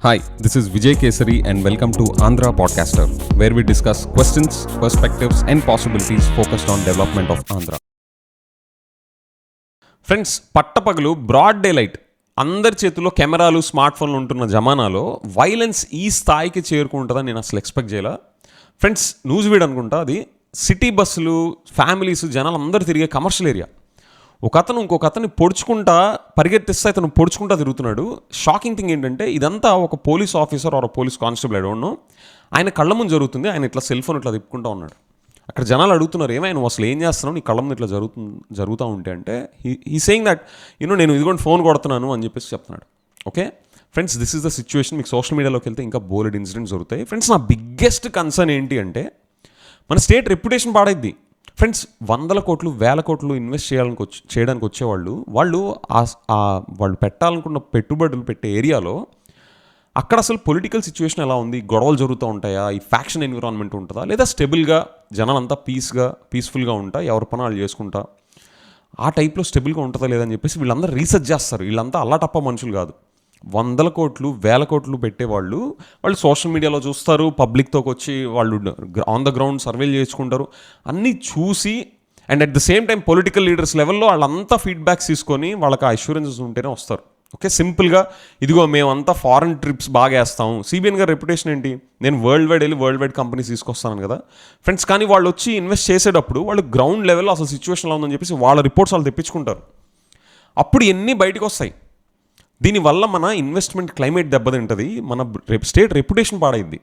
Hi, this is Vijay Kesari and welcome to Andhra Podcaster, where we discuss questions, perspectives and possibilities focused on development of Andhra. Friends, పట్టపగలు broad day light అందరి చేతుల్లో కెమెరాలు smart ఫోన్లు ఉంటున్న జమానాలో violence ఈ స్థాయికి చేరుకుంటుందని నేను అసలు ఎక్స్పెక్ట్ చేయాల. ఫ్రెండ్స్, న్యూస్ వీడ్ అనుకుంటా, అది సిటీ బస్సులు, ఫ్యామిలీస్, జనాలు అందరూ తిరిగే కమర్షియల్ ఏరియా. ఒక అతను ఇంకొక అతన్ని పొడుచుకుంటా పరిగెత్తిస్తే అతను పొడుచుకుంటా తిరుగుతున్నాడు. షాకింగ్ థింగ్ ఏంటంటే ఇదంతా ఒక police officer or police constable అడవను ఆయన కళ్ళ ముందు జరుగుతుంది. ఆయన ఇట్లా సెల్ ఫోన్ ఇట్లా తిప్పుకుంటూ ఉన్నాడు. అక్కడ జనాలు అడుగుతున్నారు, ఏమైనా నువ్వు అసలు ఏం చేస్తున్నావు, నీ కళ్ళ ముందు ఇట్లా జరుగుతూ ఉంటే అంటే హీ సేయింగ్ దట్ నేను ఇదిగోండి ఫోన్ కొడుతున్నాను అని చెప్పేసి చెప్తున్నాడు. Okay friends, this is the situation. మీకు సోషల్ మీడియాలోకి వెళ్తే ఇంకా బోలెడ్ ఇన్సిడెంట్స్ జరుగుతాయి. ఫ్రెండ్స్, నా బిగ్గెస్ట్ కన్సర్న్ ఏంటి అంటే మన స్టేట్ రెప్యుటేషన్ పాడైద్ది. ఫ్రెండ్స్, 100 కోట్లు 1000 కోట్లు ఇన్వెస్ట్ చేయడానికి వచ్చేవాళ్ళు వాళ్ళు పెట్టాలనుకున్న పెట్టుబడులు పెట్టే ఏరియాలో అక్కడ అసలు పొలిటికల్ సిచ్యువేషన్ ఎలా ఉంది, గొడవలు జరుగుతూ ఉంటాయా, ఈ ఫ్యాక్షన్ ఎన్విరాన్మెంట్ ఉంటుందా, లేదా స్టెబుల్గా జనాలంతా పీస్ఫుల్గా ఉంటా, ఎవరి పని వాళ్ళు చేసుకుంటా ఆ టైప్లో స్టెబుల్గా ఉంటుందా లేదని చెప్పేసి వీళ్ళందరూ రీసెర్చ్ చేస్తారు. వీళ్ళంతా అల్లాటప్ప మనుషులు కాదు. 100 కోట్లు 1000 కోట్లు పెట్టేవాళ్ళు వాళ్ళు సోషల్ మీడియాలో చూస్తారు, పబ్లిక్తో వచ్చి వాళ్ళు ఆన్ ద గ్రౌండ్ సర్వేలు చేసుకుంటారు. అన్నీ చూసి and at the same time political leaders లెవెల్లో వాళ్ళంతా ఫీడ్బ్యాక్స్ తీసుకొని వాళ్ళకి ఆ అష్యూరెన్సెస్ ఉంటేనే వస్తారు. ఓకే, సింపుల్గా ఇదిగో మేమంతా ఫారెన్ ట్రిప్స్ బాగా వేస్తాము. సిబిఎన్ గారి రెప్యుటేషన్ ఏంటి, నేను వరల్డ్ వైడ్ కంపెనీస్ తీసుకొస్తాను కదా ఫ్రెండ్స్. కానీ వాళ్ళు వచ్చి ఇన్వెస్ట్ చేసేటప్పుడు వాళ్ళు గ్రౌండ్ లెవెల్లో అసలు సిచ్యువేషన్లో ఉందని చెప్పేసి వాళ్ళ రిపోర్ట్స్ వాళ్ళు తెప్పించుకుంటారు. అప్పుడు ఎన్ని బయటకు వస్తాయి. దీనివల్ల మన ఇన్వెస్ట్మెంట్ క్లైమేట్ దెబ్బతింటుంది, మన స్టేట్ రెప్యుటేషన్ పాడైంది.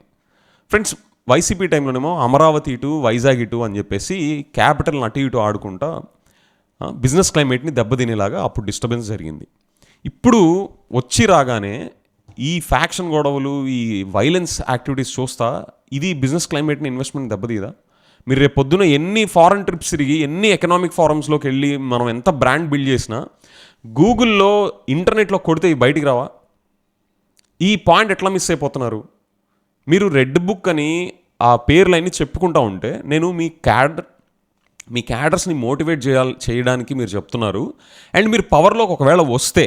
ఫ్రెండ్స్, వైసీపీ టైంలోనేమో అమరావతి ఇటు వైజాగ్ ఇటు అని చెప్పేసి క్యాపిటల్ని అటు ఇటు ఆడుకుంటా బిజినెస్ క్లైమేట్ని దెబ్బతినేలాగా అప్పుడు డిస్టర్బెన్స్ జరిగింది. ఇప్పుడు వచ్చి రాగానే ఈ ఫ్యాక్షన్ గొడవలు, ఈ వైలెన్స్ యాక్టివిటీస్ చూస్తా ఇది బిజినెస్ క్లైమేట్ని, ఇన్వెస్ట్మెంట్ దెబ్బతీయదా? మీరు రేపు పొద్దున ఎన్ని ఫారెన్ ట్రిప్స్ తిరిగి ఎన్ని ఎకనామిక్ ఫారమ్స్లోకి వెళ్ళి మనం ఎంత బ్రాండ్ బిల్డ్ చేసినా గూగుల్లో ఇంటర్నెట్లో కొడితే ఇవి బయటికి రావా? ఈ పాయింట్ ఎట్లా మిస్ అయిపోతున్నారు? మీరు రెడ్ బుక్ అని ఆ పేర్లన్నీ చెప్పుకుంటూ ఉంటే నేను మీ క్యాడర్స్ని మోటివేట్ చేయడానికి మీరు చెప్తున్నారు. అండ్ మీరు పవర్లోకి ఒకవేళ వస్తే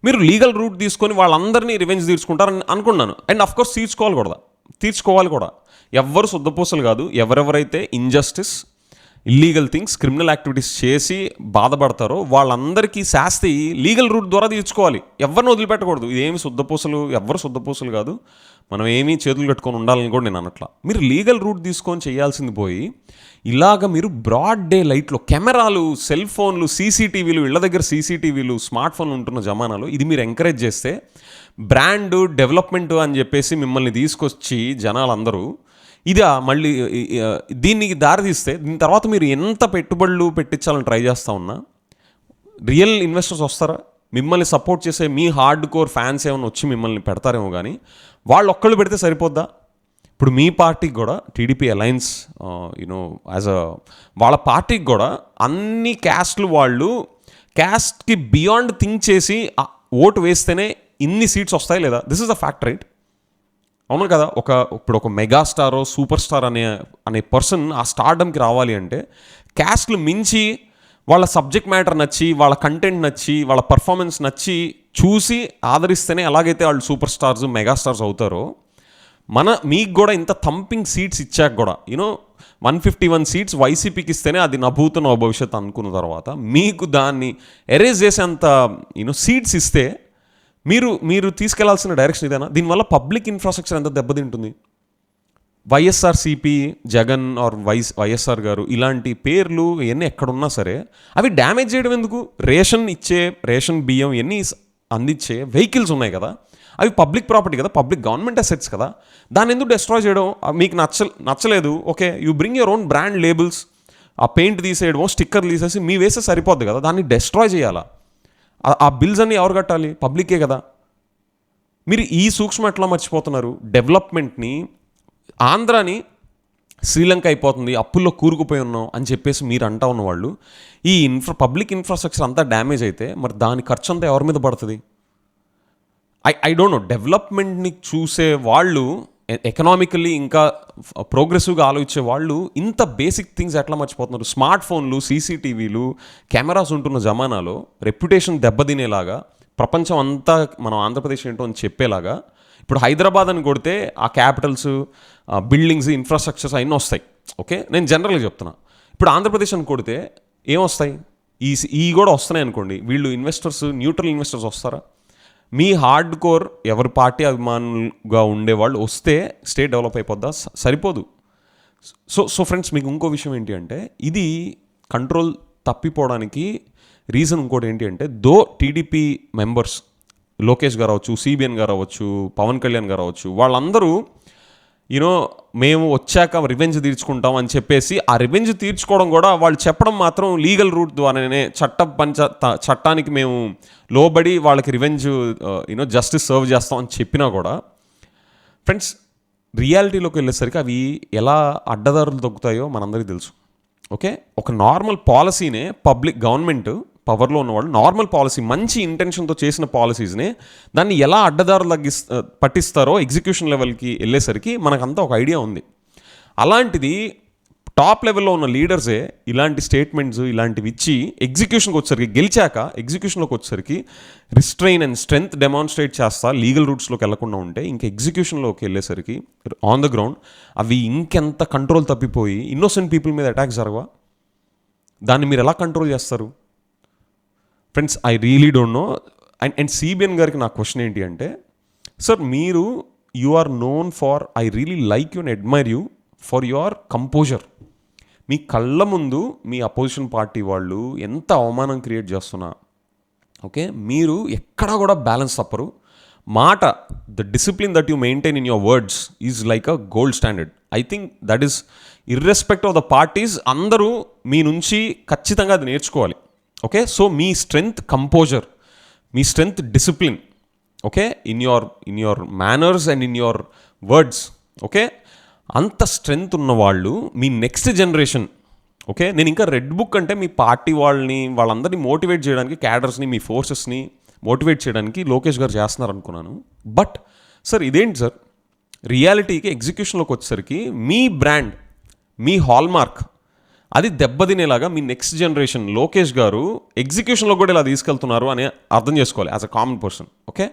మీరు లీగల్ రూట్ తీసుకొని వాళ్ళందరినీ రివెంజ్ తీర్చుకుంటారని అనుకున్నాను. అండ్ అఫ్కోర్స్ తీర్చుకోవాలి కూడా. ఎవ్వరు శుద్ధపూసలు కాదు. ఎవరెవరైతే injustice, illegal things, criminal activities చేసి బాధపడతారో వాళ్ళందరికీ శాస్తి లీగల్ రూట్ ద్వారా తీర్చుకోవాలి. ఎవరిని వదిలిపెట్టకూడదు. ఇదేమి ఎవ్వరు శుద్ధపూసలు కాదు. మనం ఏమీ చేతులు కట్టుకొని ఉండాలని కూడా నేను అనట్లా. మీరు లీగల్ రూట్ తీసుకొని చేయాల్సింది పోయి ఇలాగ మీరు బ్రాడ్ డే లైట్లో కెమెరాలు, సెల్ ఫోన్లు, సీసీటీవీలు, ఇళ్ళ దగ్గర సీసీటీవీలు, స్మార్ట్ ఫోన్లు ఉంటున్న జమానాలో ఇది మీరు ఎంకరేజ్ చేస్తే బ్రాండ్ డెవలప్మెంట్ అని చెప్పేసి మిమ్మల్ని తీసుకొచ్చి జనాలందరూ మళ్ళీ దీనికి దారితీస్తే దీని తర్వాత మీరు ఎంత పెట్టుబడులు పెట్టించాలని ట్రై చేస్తూ ఉన్నా రియల్ ఇన్వెస్టర్స్ వస్తారా? మిమ్మల్ని సపోర్ట్ చేసే మీ హార్డ్ కోర్ ఫ్యాన్స్ ఏమైనా వచ్చి మిమ్మల్ని పెడతారేమో, కానీ వాళ్ళు ఒక్కళ్ళు పెడితే సరిపోద్దా? ఇప్పుడు మీ పార్టీకి కూడా టీడీపీ అలయన్స్ వాళ్ళ పార్టీకి కూడా అన్ని క్యాస్ట్లు వాళ్ళు క్యాస్ట్కి బియాండ్ థింక్ చేసి ఓటు వేస్తేనే ఇన్ని సీట్స్ వస్తాయి లేదా? This is the fact, right? అవును కదా. ఇప్పుడు ఒక మెగాస్టారో సూపర్ స్టార్ అనే పర్సన్ ఆ స్టార్డమ్కి రావాలి అంటే క్యాస్ట్లు మించి వాళ్ళ సబ్జెక్ట్ మ్యాటర్ నచ్చి, వాళ్ళ కంటెంట్ నచ్చి, వాళ్ళ పర్ఫార్మెన్స్ నచ్చి చూసి ఆదరిస్తేనే ఎలాగైతే వాళ్ళు సూపర్ స్టార్స్, మెగాస్టార్స్ అవుతారో మీకు కూడా ఇంత థంపింగ్ సీట్స్ ఇచ్చాక కూడా 151 సీట్స్ వైసీపీకి ఇస్తేనే అది నా భూత నా భవిష్యత్ అనుకున్న తర్వాత మీకు దాన్ని ఎరేజ్ చేసేంత సీట్స్ ఇస్తే మీరు తీసుకెళ్లాల్సిన డైరెక్షన్ ఇదేనా? దీనివల్ల పబ్లిక్ ఇన్ఫ్రాస్ట్రక్చర్ ఎంత దెబ్బతింటుంది? వైఎస్ఆర్సీపీ, జగన్ ఆర్ వైఎస్ఆర్ గారు ఇలాంటి పేర్లు ఇవన్నీ ఎక్కడున్నా సరే అవి డ్యామేజ్ చేయడం ఎందుకు? రేషన్ బియ్యం ఇవన్నీ అందించే వెహికల్స్ ఉన్నాయి కదా, అవి పబ్లిక్ ప్రాపర్టీ కదా, పబ్లిక్ గవర్నమెంట్ అసెట్స్ కదా. దాన్ని ఎందుకు డిస్ట్రాయ్ చేయడం? మీకు నచ్చలేదు, okay, you bring your own brand labels, ఆ పెయింట్ తీసేయడమో స్టిక్కర్లు తీసేసి మీ వేస్తే సరిపోద్ది కదా, దాన్ని డిస్ట్రాయ్ చేయాలా? ఆ బిల్స్ అన్నీ ఎవరు కట్టాలి? పబ్లికే కదా. మీరు ఈ సూక్ష్మం ఎట్లా మర్చిపోతున్నారు? డెవలప్మెంట్ని, ఆంధ్రాని శ్రీలంక అయిపోతుంది, అప్పుల్లో కూరుకుపోయి ఉన్నాం అని చెప్పేసి మీరు అంటా ఉన్నవాళ్ళు ఈ పబ్లిక్ ఇన్ఫ్రాస్ట్రక్చర్ అంతా డ్యామేజ్ అయితే మరి దాని ఖర్చు అంతా ఎవరి మీద పడుతుంది? I don't no. డెవలప్మెంట్ని చూసే వాళ్ళు, ఎకనామికల్లీ ఇంకా ప్రోగ్రెసివ్గా ఆలోచించే వాళ్ళు ఇంత బేసిక్ థింగ్స్ ఎట్లా మర్చిపోతున్నారు? స్మార్ట్ ఫోన్లు, సీసీటీవీలు, కెమెరాస్ ఉంటున్న జమానాలో రెప్యుటేషన్ దెబ్బతినేలాగా ప్రపంచం అంతా మనం ఆంధ్రప్రదేశ్ ఏంటో అని చెప్పేలాగా ఇప్పుడు హైదరాబాద్ అని కొడితే ఆ క్యాపిటల్స్, బిల్డింగ్స్, ఇన్ఫ్రాస్ట్రక్చర్స్ అవన్నీ వస్తాయి. ఓకే, నేను జనరల్గా చెప్తున్నా. ఇప్పుడు ఆంధ్రప్రదేశ్ అని కొడితే ఏమొస్తాయి? ఈ కూడా వస్తున్నాయి అనుకోండి, వీళ్ళు ఇన్వెస్టర్స్, న్యూట్రల్ ఇన్వెస్టర్స్ వస్తారా? మీ హార్డ్ కోర్ ఎవరి పార్టీ అభిమానులుగా ఉండేవాళ్ళు వస్తే స్టేట్ డెవలప్ అయిపోద్దా? సరిపోదు. సో ఫ్రెండ్స్, మీకు ఇంకో విషయం ఏంటి అంటే, ఇది కంట్రోల్ తప్పిపోవడానికి రీజన్ ఇంకోటి ఏంటి అంటే, టీడీపీ మెంబర్స్ లోకేష్ గారు అవ్వచ్చు, సిబిఎన్ గారు అవ్వచ్చు, పవన్ కళ్యాణ్ గారు అవ్వచ్చు, వాళ్ళందరూ మేము వచ్చాక రివెంజ్ తీర్చుకుంటాం అని చెప్పేసి, ఆ రివెంజ్ తీర్చుకోవడం కూడా వాళ్ళు చెప్పడం మాత్రం లీగల్ రూట్ ద్వారానే, చట్టానికి మేము లోబడి వాళ్ళకి రివెంజ్ జస్టిస్ సర్వ్ చేస్తాం అని చెప్పినా కూడా, ఫ్రెండ్స్ రియాలిటీలోకి వెళ్ళేసరికి అవి ఎలా అడ్డదారులు తొక్కుతాయో మనందరికీ తెలుసు. ఓకే, ఒక నార్మల్ పాలసీనే గవర్నమెంట్ పవర్లో ఉన్నవాళ్ళు నార్మల్ పాలసీ, మంచి ఇంటెన్షన్తో చేసిన పాలసీస్ని దాన్ని ఎలా అడ్డదారులు పట్టిస్తారో ఎగ్జిక్యూషన్ లెవెల్కి వెళ్ళేసరికి మనకంతా ఒక ఐడియా ఉంది. అలాంటిది టాప్ లెవెల్లో ఉన్న లీడర్సే ఇలాంటి స్టేట్మెంట్స్ ఇలాంటివి ఇచ్చి ఎగ్జిక్యూషన్కి వచ్చేసరికి, గెలిచాక ఎగ్జిక్యూషన్లోకి వచ్చేసరికి రిస్ట్రెయిన్ అండ్ స్ట్రెంగ్త్ డెమాన్స్ట్రేట్ చేస్తా లీగల్ రూట్స్లోకి వెళ్లకుండా ఉంటే, ఇంకా ఎగ్జిక్యూషన్లోకి వెళ్ళేసరికి ఆన్ ద గ్రౌండ్ అవి ఇంకెంత కంట్రోల్ తప్పిపోయి ఇన్నోసెంట్ పీపుల్ మీద అటాక్స్ జరగవా? దాన్ని మీరు ఎలా కంట్రోల్ చేస్తారు? Friends, I really don't know. And CBN గారికి నా క్వశ్చన్ ఏంటి అంటే, సార్ మీరు you are known far, I really like you and admire you for your composure. మీ కళ్ళ ముందు మీ అపోజిషన్ పార్టీ వాళ్ళు ఎంత అవమానం క్రియేట్ చేస్తున్నా, ఓకే, మీరు ఎక్కడా కూడా బ్యాలెన్స్ తప్పరు. మాట, the discipline that you maintain in your words is like a gold standard. I think that is irrespective of the parties, అందరూ మీ నుంచి ఖచ్చితంగా అది నేర్చుకోవాలి. ఓకే, సో మీ స్ట్రెంగ్త్ కంపోజర్, మీ strength discipline, okay, in your manners and in your words, okay, అంత strength ఉన్నవాళ్ళు మీ నెక్స్ట్ జనరేషన్. ఓకే, నేను ఇంకా రెడ్ బుక్ అంటే మీ పార్టీ వాళ్ళందరినీ మోటివేట్ చేయడానికి, క్యాడర్స్ని, మీ ఫోర్సెస్ని మోటివేట్ చేయడానికి లోకేష్ గారు చేస్తున్నారు అనుకున్నాను. బట్ సార్ ఇదేంటి సార్, రియాలిటీకి ఎగ్జిక్యూషన్లోకి వచ్చేసరికి మీ బ్రాండ్, మీ హాల్మార్క్ అది దెబ్బతినేలాగా మీ నెక్స్ట్ జనరేషన్ లోకేష్ గారు ఎగ్జిక్యూషన్లో కూడా ఇలా తీసుకెళ్తున్నారు అని అర్థం చేసుకోవాలి as a common person. Okay,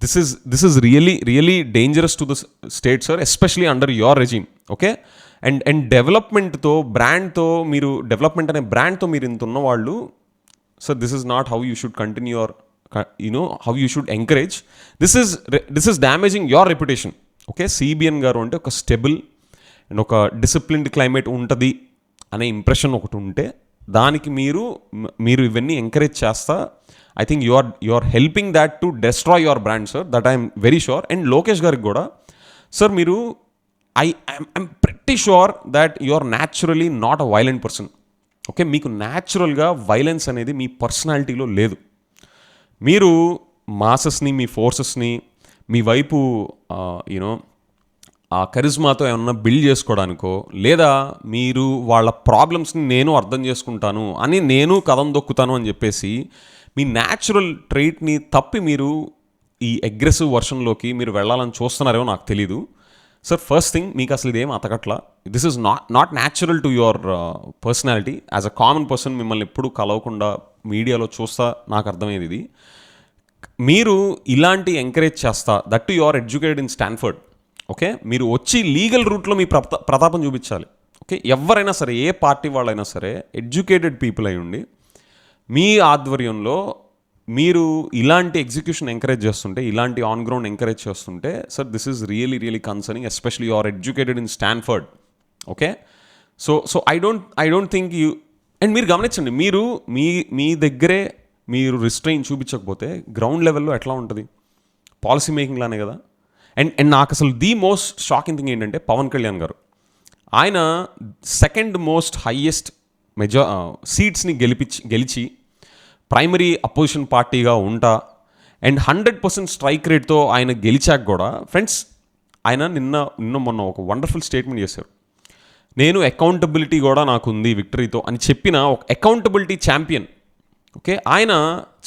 this is really dangerous to the state sir, especially under your regime. Okay, and డెవలప్మెంట్తో, బ్రాండ్తో, మీరు డెవలప్మెంట్ అనే బ్రాండ్తో మీరు ఇంత ఉన్నవాళ్ళు sir, this is not how you should continue your how you should encourage. This is damaging your reputation. Okay, CBN garu అంటే ఒక స్టెబుల్ అండ్ ఒక డిసిప్లిన్డ్ క్లైమేట్ ఉంటుంది అనే ఇంప్రెషన్ ఒకటి ఉంటే, దానికి మీరు ఇవన్నీ ఎంకరేజ్ చేస్తా, I think you are helping that to destroy your brand sir, that I'm very sure. And Lokesh గారికి కూడా సార్, మీరు I'm pretty sure that you are naturally not a violent person. Okay, మీకు న్యాచురల్గా వైలెన్స్ అనేది మీ పర్సనాలిటీలో లేదు. మీరు మాసెస్ని, మీ ఫోర్సెస్ని మీ వైపు ఆ కరిజ్మాతో ఏమన్నా బిల్డ్ చేసుకోవడానికో, లేదా మీరు వాళ్ళ ప్రాబ్లమ్స్ని నేను అర్థం చేసుకుంటాను అని, నేను కథం దొక్కుతాను అని చెప్పేసి మీ న్యాచురల్ ట్రైట్ని తప్పి మీరు ఈ అగ్రెసివ్ వర్షన్లోకి మీరు వెళ్ళాలని చూస్తున్నారేమో నాకు తెలీదు సార్. ఫస్ట్ థింగ్, మీకు అసలు ఇదేం అతకట్లా. This is not natural to your personality. As a common person మిమ్మల్ని ఎప్పుడు కలవకుండా మీడియాలో చూస్తా నాకు అర్థమయ్యేది ఇది. మీరు ఇలాంటి ఎంకరేజ్ చేస్తా, that to you are educated in Stanford. Okay, మీరు వచ్చి లీగల్ రూట్లో మీ ప్రతాపం చూపించాలి. ఓకే, ఎవరైనా సరే, ఏ పార్టీ వాళ్ళైనా సరే, ఎడ్యుకేటెడ్ పీపుల్ అయి ఉండి మీ ఆధ్వర్యంలో మీరు ఇలాంటి ఎగ్జిక్యూషన్ ఎంకరేజ్ చేస్తుంటే, ఇలాంటి ఆన్ గ్రౌండ్ ఎంకరేజ్ చేస్తుంటే sir, this is really concerning, especially you are educated in Stanford. Okay, so I don't think you. And మీరు గమనించండి, మీరు మీ దగ్గరే మీరు రిస్ట్రెయిన్ చూపించకపోతే గ్రౌండ్ లెవెల్లో ఎట్లా ఉంటుంది? పాలసీ మేకింగ్ లానే కదా. అండ్ నాకు అసలు ది మోస్ట్ షాకింగ్ థింగ్ ఏంటంటే, పవన్ కళ్యాణ్ గారు ఆయన సెకండ్ మోస్ట్ హైయెస్ట్ సీట్స్ని గెలిచి ప్రైమరీ అపోజిషన్ పార్టీగా ఉంటా, అండ్ 100% స్ట్రైక్ రేట్తో ఆయన గెలిచాక కూడా ఫ్రెండ్స్, ఆయన నిన్న మొన్న ఒక వండర్ఫుల్ స్టేట్మెంట్ చేశారు. నేను అకౌంటబిలిటీ కూడా నాకు ఉంది విక్టరీతో అని చెప్పిన ఒక అకౌంటబిలిటీ ఛాంపియన్. ఓకే, ఆయన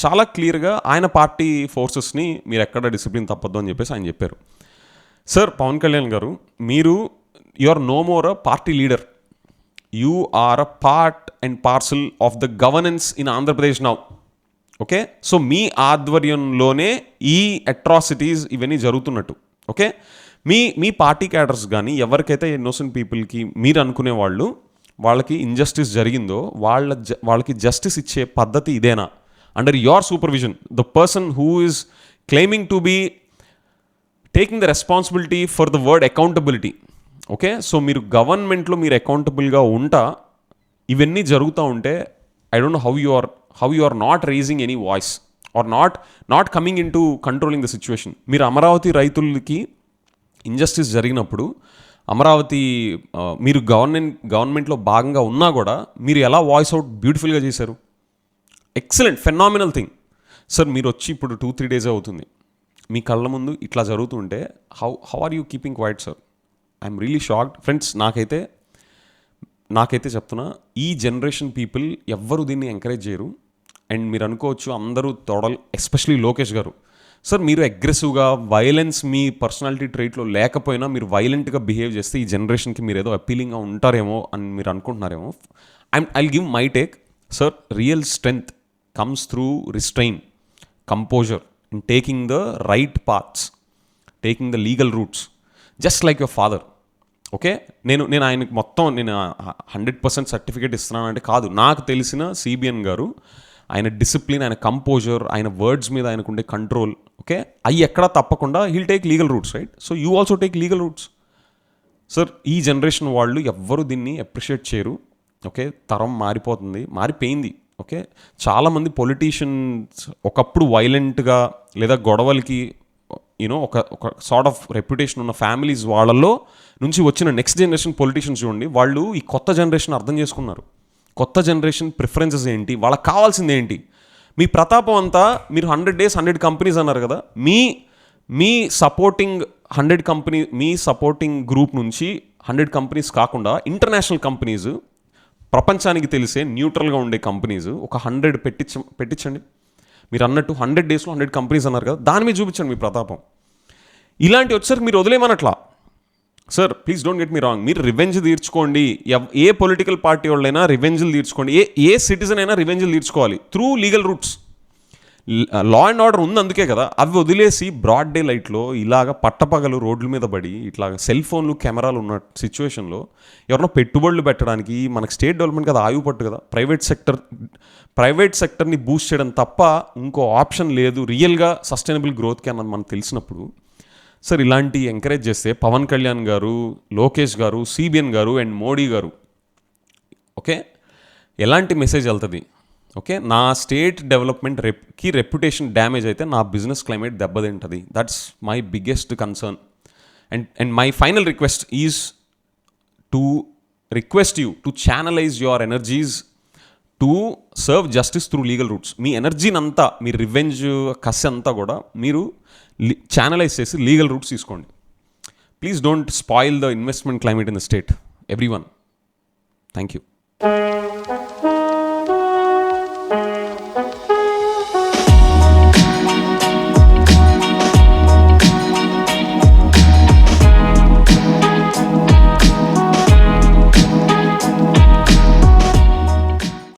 చాలా క్లియర్గా ఆయన పార్టీ ఫోర్సెస్ని మీరు ఎక్కడ డిసిప్లిన్ తప్పద్దు అని చెప్పేసి ఆయన చెప్పారు. Sir Pawan Kalyan garu, you are no more a party leader, you are a part and parcel of the governance in Andhra Pradesh now. Okay, so మీ ఆధ్వర్యంలోనే ఈ అట్రాసిటీస్ ఇవన్నీ జరుగుతున్నట్టు. ఓకే, మీ పార్టీ క్యాడర్స్ కానీ ఎవరికైతే ఇన్నోసెంట్ పీపుల్కి మీరు అనుకునే వాళ్ళకి ఇంజస్టిస్ జరిగిందో వాళ్ళకి జస్టిస్ ఇచ్చే పద్ధతి ఇదేనా? Under your supervision, the person who is claiming to be taking the responsibility for the word accountability. Okay, so మీరు గవర్నమెంట్లో మీరు అకౌంటబుల్గా ఉంటా ఇవన్నీ జరుగుతూ ఉంటే I don't know how you are not raising any voice are not coming in to controlling the situation. మీరు అమరావతి రైతులకి ఇంజస్టిస్ జరిగినప్పుడు అమరావతి మీరు గవర్నమెంట్లో భాగంగా ఉన్నా కూడా మీరు ఎలా వాయిస్ అవుట్ బ్యూటిఫుల్గా చేశారు. Excellent, phenomenal thing. సార్ మీరు వచ్చి ఇప్పుడు 2-3 days అవుతుంది, మీ కళ్ళ ముందు ఇట్లా జరుగుతుంటే how are you keeping quiet sir? I'm really shocked friends. నాకైతే చెప్తున్నా, ఈ జనరేషన్ పీపుల్ ఎవ్వరు దీన్ని ఎంకరేజ్ చేయరు. అండ్ మీరు అనుకోవచ్చు అందరూ ఎస్పెషలీ లోకేష్ గారు, సార్ మీరు అగ్రెసివ్గా వైలెన్స్ మీ పర్సనాలిటీ ట్రైట్లో లేకపోయినా మీరు వైలెంట్గా బిహేవ్ చేస్తే ఈ జనరేషన్కి మీరు ఏదో అపీలింగ్గా ఉంటారేమో అని మీరు అనుకుంటున్నారేమో. I'll give my take. Sir, real strength comes through restrain, composer, in taking the right paths, taking the legal roots, just like your father. Okay, నేను ఆయనకి మొత్తం 100% సర్టిఫికేట్ ఇస్తున్నానంటే కాదు. నాకు తెలిసిన సిబిఎన్ గారు ఆయన డిసిప్లిన్, ఆయన కంపోజర్, ఆయన వర్డ్స్ మీద ఆయనకుండే కంట్రోల్, ఓకే, అవి ఎక్కడా తప్పకుండా he'll take legal roots, right? So you also take legal roots. Sir, ఈ జనరేషన్ వాళ్ళు ఎవ్వరు దీన్ని అప్రిషియేట్ చేయరు. ఓకే, తరం మారిపోయింది. ఓకే, చాలామంది పొలిటీషియన్స్ ఒకప్పుడు వైలెంట్గా లేదా గొడవలకి ఒక సార్ట్ ఆఫ్ రెప్యుటేషన్ ఉన్న ఫ్యామిలీస్ వాళ్ళల్లో నుంచి వచ్చిన నెక్స్ట్ జనరేషన్ పొలిటీషియన్స్ చూడండి, వాళ్ళు ఈ కొత్త జనరేషన్ అర్థం చేసుకున్నారు. కొత్త జనరేషన్ ప్రిఫరెన్సెస్ ఏంటి, వాళ్ళకి కావాల్సింది ఏంటి. మీ ప్రతాపం అంతా మీరు 100 days 100 companies అన్నారు కదా, మీ సపోర్టింగ్ 100 companies, మీ సపోర్టింగ్ గ్రూప్ నుంచి 100 companies కాకుండా ఇంటర్నేషనల్ కంపెనీస్, ప్రపంచానికి తెలిసే న్యూట్రల్గా ఉండే కంపెనీస్ ఒక 100 పెట్టించండి. మీరు అన్నట్టు 100 daysలో 100 companies అన్నారు కదా, దాని మీద చూపించండి మీ ప్రతాపం. ఇలాంటి వచ్చేసరికి మీరు వదిలేమనట్లా. Sir, please don't get me wrong, మీరు రివెంజ్ తీర్చుకోండి. ఏ పొలిటికల్ పార్టీ వాళ్ళైనా రివెంజ్లు తీర్చుకోండి. ఏ సిటిజన్ అయినా రివెంజ్లు తీర్చుకోవాలి through legal routes. Law and order ఉంది అందుకే కదా. అవి వదిలేసి బ్రాడ్ డే లైట్లో ఇలాగ పట్టపగలు రోడ్ల మీద పడి ఇట్లాగ సెల్ ఫోన్లు కెమెరాలు ఉన్న సిచ్యువేషన్లో ఎవరినో పెట్టుబడులు పెట్టడానికి మనకు స్టేట్ డెవలప్మెంట్ కదా ఆయువు పట్టు కదా. ప్రైవేట్ సెక్టర్ని బూస్ట్ చేయడం తప్ప ఇంకో ఆప్షన్ లేదు రియల్గా సస్టైనబుల్ గ్రోత్కి అన్నది మనకు తెలిసినప్పుడు. సార్, ఇలాంటి ఎంకరేజ్ చేస్తే పవన్ కళ్యాణ్ గారు, లోకేష్ గారు, సిబిఎన్ గారు అండ్ మోడీ గారు, ఓకే, ఎలాంటి మెసేజ్ వెళ్తుంది? ఓకే, నా స్టేట్ డెవలప్మెంట్ రెప్యుటేషన్ డ్యామేజ్ అయితే నా బిజినెస్ క్లైమేట్ దెబ్బతింటుంది. That's my biggest concern. And my final request is to request you to channelize your energies to serve justice through legal routes. మీ ఎనర్జీని అంతా, మీ revenge కసి అంతా కూడా మీరు ఛానలైజ్ చేసి లీగల్ రూట్స్ తీసుకోండి. Please don't spoil the investment climate in the state. Every one, thank you.